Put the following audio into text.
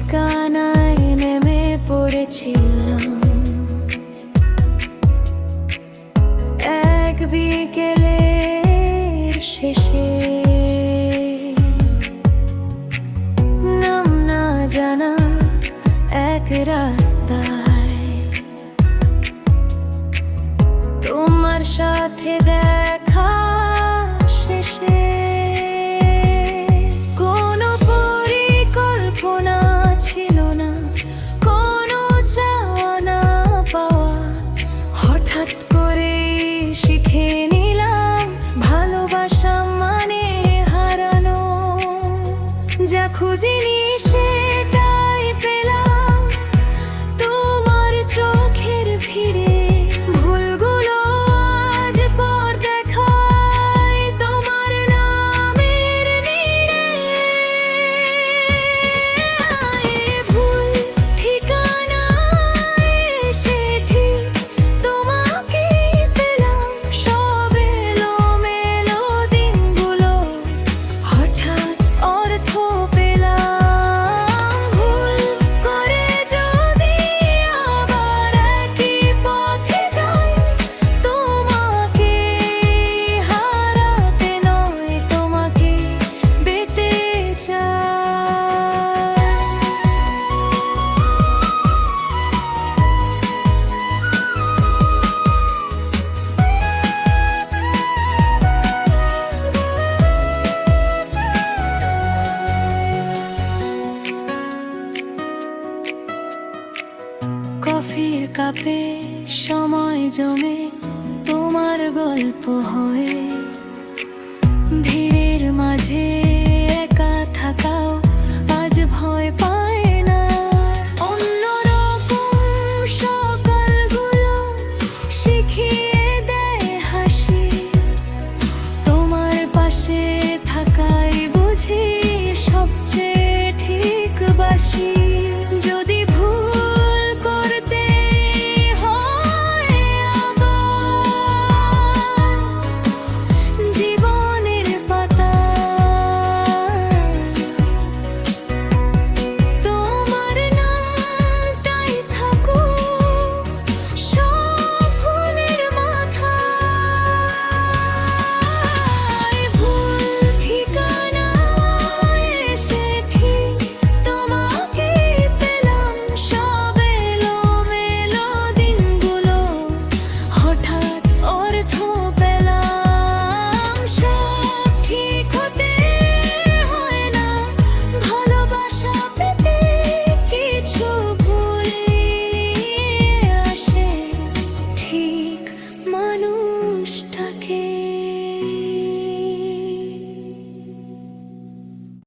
ঠিকানায় নেমে পড়েছিলাম এক বিকেলের শেষে। নাম না জানা এক রাস্তায় তোমার সাথে দেখা শেষে। কোনো পরিকল্পনা ছিল না, কোনো চাওয়া না পাওয়া, হঠাৎ করে শিখে নিলাম ভালোবাসা মানে হারানো। যা খুঁজিনি সেটাই পেলাম তোমার চোখের ভিড়ে। ভুলগুলো আজ পর দেখায় তোমার নামের নীড়ে। ভুল ঠিকানায় এসে ঠিক তোমাকে পেলাম। সব এলোমেলো দিনগুলো হঠাৎ অর্থ পেলাম। ভুল করে যদি আবার একই পথে যাই, তোমাকে হারাতে নয় তোমাকে পেতে চাই। কফির কাপে সময় জমে তোমার গল্প হয়ে, ভিড়ের মাঝে